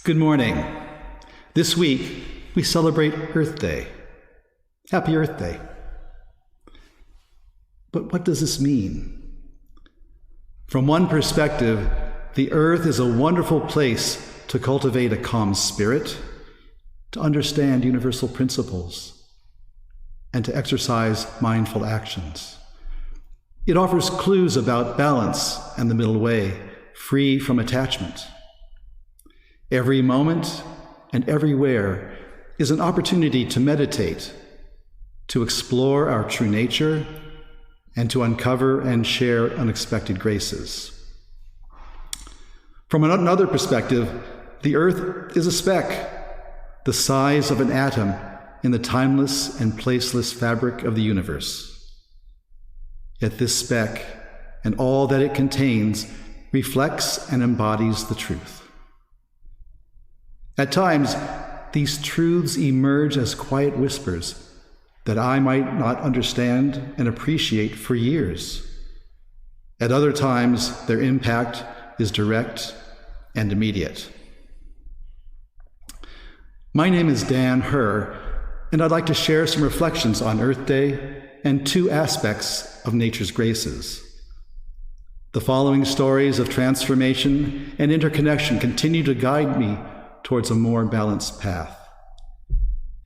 Good morning. This week, we celebrate Earth Day. Happy Earth Day. But what does this mean? From one perspective, the earth is a wonderful place to cultivate a calm spirit, to understand universal principles, and to exercise mindful actions. It offers clues about balance and the middle way, free from attachment. Every moment and everywhere is an opportunity to meditate, to explore our true nature, and to uncover and share unexpected graces. From another perspective, the earth is a speck, the size of an atom in the timeless and placeless fabric of the universe. Yet this speck and all that it contains reflects and embodies the truth. At times, these truths emerge as quiet whispers that I might not understand and appreciate for years. At other times, their impact is direct and immediate. My name is Dan Herr, and I'd like to share some reflections on Earth Day and two aspects of nature's graces. The following stories of transformation and interconnection continue to guide me towards a more balanced path.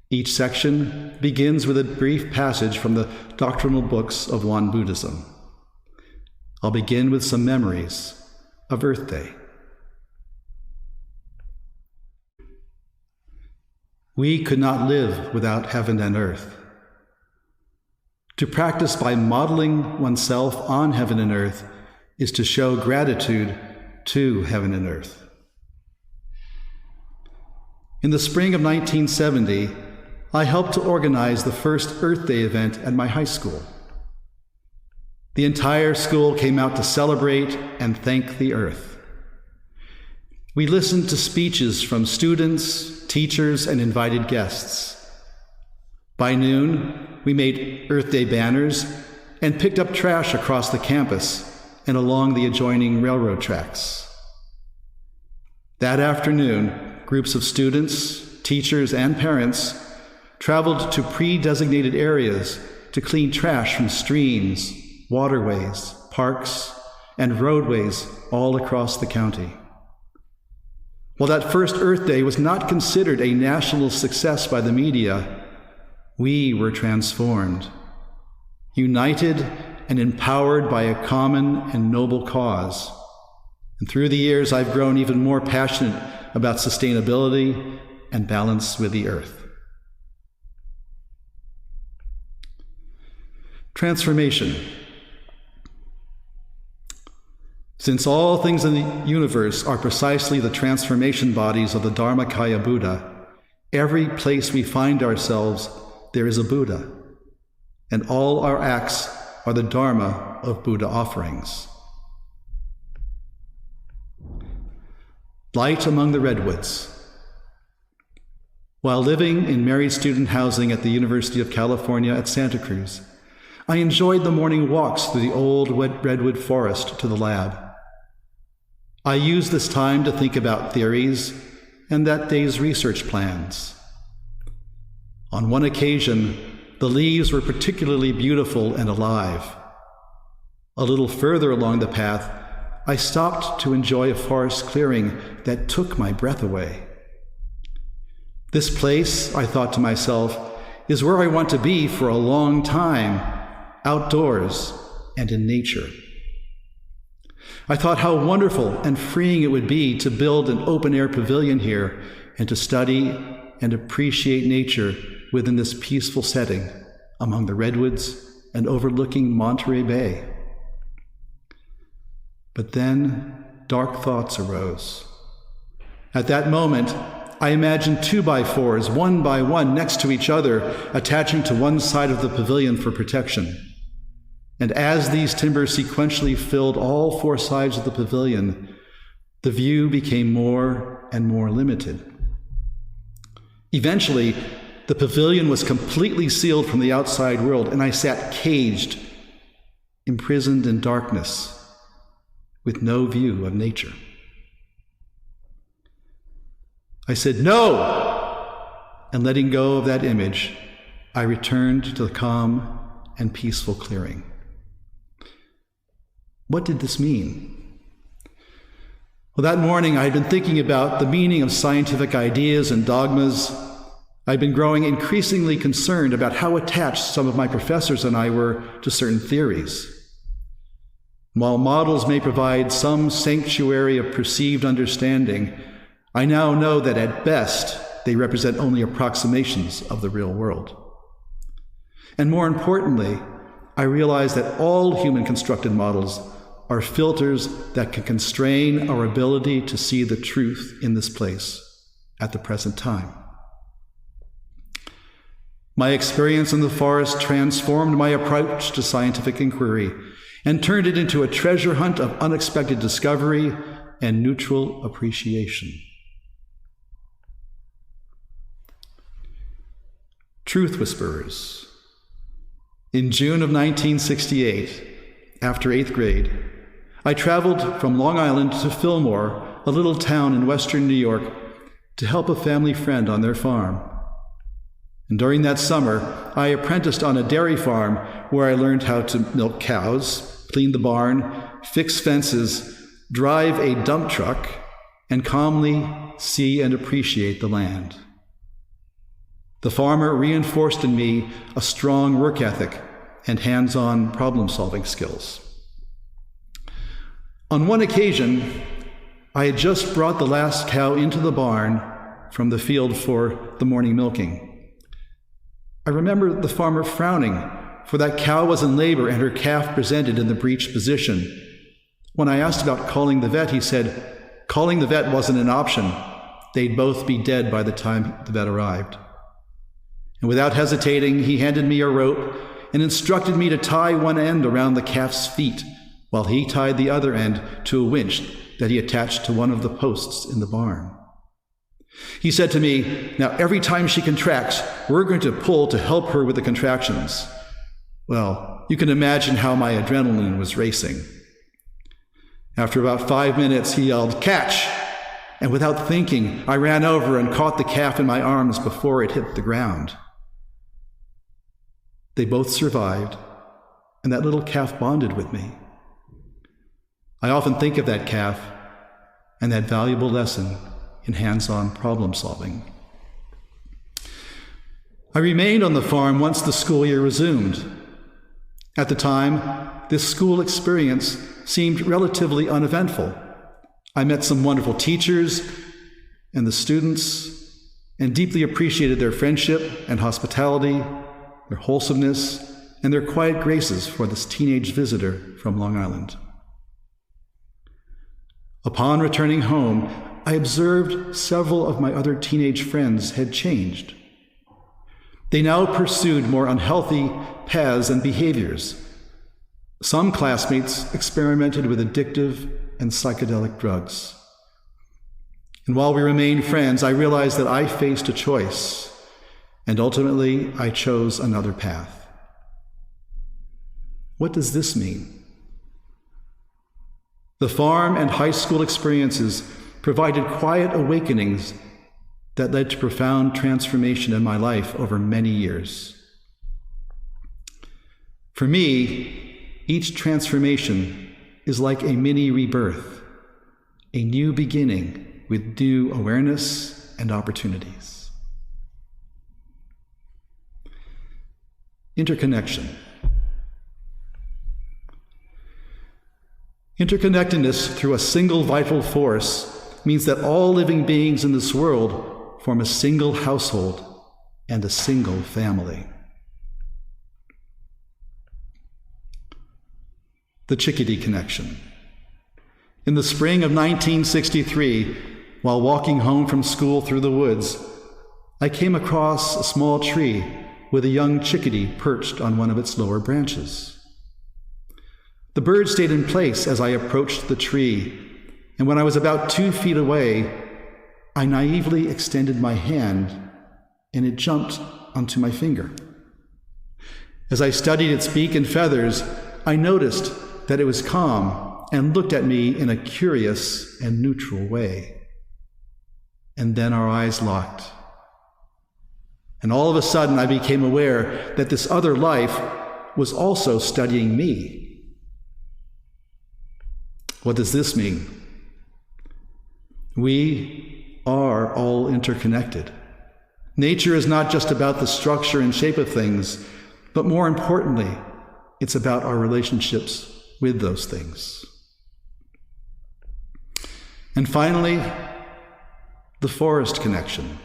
Each section begins with a brief passage from the doctrinal books of Won Buddhism. I'll begin with some memories of Earth Day. We could not live without heaven and earth. To practice by modeling oneself on heaven and earth is to show gratitude to heaven and earth. In the spring of 1970, I helped to organize the first Earth Day event at my high school. The entire school came out to celebrate and thank the earth. We listened to speeches from students, teachers, and invited guests. By noon, we made Earth Day banners and picked up trash across the campus and along the adjoining railroad tracks. That afternoon, groups of students, teachers, and parents traveled to pre-designated areas to clean trash from streams, waterways, parks, and roadways all across the county. While that first Earth Day was not considered a national success by the media, we were transformed, united and empowered by a common and noble cause. And through the years, I've grown even more passionate about sustainability and balance with the earth. Transformation. Since all things in the universe are precisely the transformation bodies of the Dharmakaya Buddha, every place we find ourselves, there is a Buddha, and all our acts are the Dharma of Buddha offerings. Light among the redwoods. While living in married student housing at the University of California at Santa Cruz, I enjoyed the morning walks through the old redwood forest to the lab. I used this time to think about theories and that day's research plans. On one occasion, the leaves were particularly beautiful and alive. A little further along the path, I stopped to enjoy a forest clearing that took my breath away. This place, I thought to myself, is where I want to be for a long time, outdoors and in nature. I thought how wonderful and freeing it would be to build an open-air pavilion here and to study and appreciate nature within this peaceful setting among the redwoods and overlooking Monterey Bay. But then dark thoughts arose. At that moment, I imagined 2x4s, one by one, next to each other, attaching to one side of the pavilion for protection. And as these timbers sequentially filled all four sides of the pavilion, the view became more and more limited. Eventually, the pavilion was completely sealed from the outside world, and I sat caged, imprisoned in darkness, with no view of nature. I said, "No!" And letting go of that image, I returned to the calm and peaceful clearing. What did this mean? Well, that morning I had been thinking about the meaning of scientific ideas and dogmas. I'd been growing increasingly concerned about how attached some of my professors and I were to certain theories. While models may provide some sanctuary of perceived understanding, I now know that at best they represent only approximations of the real world. And more importantly, I realize that all human-constructed models are filters that can constrain our ability to see the truth in this place at the present time. My experience in the forest transformed my approach to scientific inquiry and turned it into a treasure hunt of unexpected discovery and neutral appreciation. Truth Whisperers. In June of 1968, after 8th grade, I traveled from Long Island to Fillmore, a little town in western New York, to help a family friend on their farm. And during that summer, I apprenticed on a dairy farm where I learned how to milk cows, clean the barn, fix fences, drive a dump truck, and calmly see and appreciate the land. The farmer reinforced in me a strong work ethic and hands-on problem-solving skills. On one occasion, I had just brought the last cow into the barn from the field for the morning milking. I remember the farmer frowning, for that cow was in labor and her calf presented in the breech position. When I asked about calling the vet, he said, calling the vet wasn't an option. They'd both be dead by the time the vet arrived. And without hesitating, he handed me a rope and instructed me to tie one end around the calf's feet, while he tied the other end to a winch that he attached to one of the posts in the barn. He said to me, "Now every time she contracts, we're going to pull to help her with the contractions." Well, you can imagine how my adrenaline was racing. After about 5 minutes, he yelled, "Catch!" And without thinking, I ran over and caught the calf in my arms before it hit the ground. They both survived, and that little calf bonded with me. I often think of that calf and that valuable lesson in hands-on problem solving. I remained on the farm once the school year resumed. At the time, this school experience seemed relatively uneventful. I met some wonderful teachers and the students and deeply appreciated their friendship and hospitality, their wholesomeness, and their quiet graces for this teenage visitor from Long Island. Upon returning home, I observed several of my other teenage friends had changed. They now pursued more unhealthy paths and behaviors. Some classmates experimented with addictive and psychedelic drugs. And while we remained friends, I realized that I faced a choice, and ultimately I chose another path. What does this mean? The farm and high school experiences provided quiet awakenings that led to profound transformation in my life over many years. For me, each transformation is like a mini rebirth, a new beginning with new awareness and opportunities. Interconnection. Interconnectedness through a single vital force means that all living beings in this world form a single household and a single family. The Chickadee Connection. In the spring of 1963, while walking home from school through the woods, I came across a small tree with a young chickadee perched on one of its lower branches. The bird stayed in place as I approached the tree, and when I was about 2 feet away, I naively extended my hand, and it jumped onto my finger. As I studied its beak and feathers, I noticed that it was calm and looked at me in a curious and neutral way. and then our eyes locked. And all of a sudden, I became aware that this other life was also studying me. What does this mean? We are all interconnected. Nature is not just about the structure and shape of things, but more importantly, it's about our relationships with those things. And finally, the forest connection.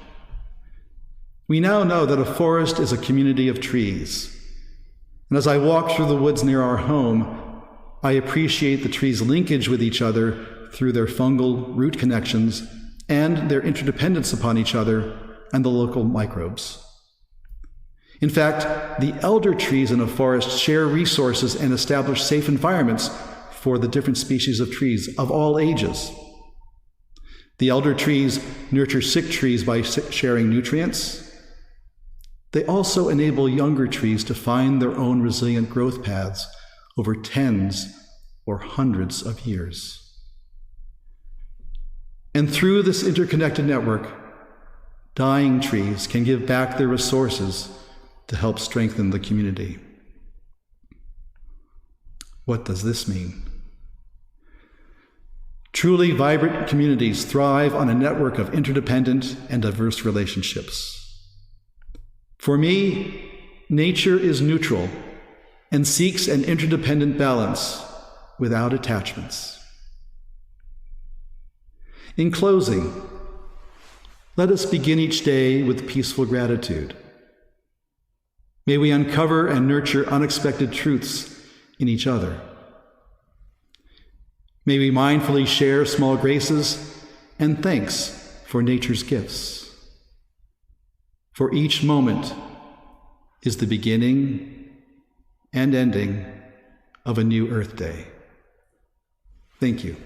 We now know that a forest is a community of trees. And as I walk through the woods near our home, I appreciate the trees' linkage with each other through their fungal root connections and their interdependence upon each other and the local microbes. In fact, the elder trees in a forest share resources and establish safe environments for the different species of trees of all ages. The elder trees nurture sick trees by sharing nutrients. They also enable younger trees to find their own resilient growth paths over tens or hundreds of years. And through this interconnected network, dying trees can give back their resources to help strengthen the community. What does this mean? Truly vibrant communities thrive on a network of interdependent and diverse relationships. For me, nature is neutral and seeks an interdependent balance without attachments. In closing, let us begin each day with peaceful gratitude. May we uncover and nurture unexpected truths in each other. May we mindfully share small graces and thanks for nature's gifts. For each moment is the beginning and ending of a new Earth Day. Thank you.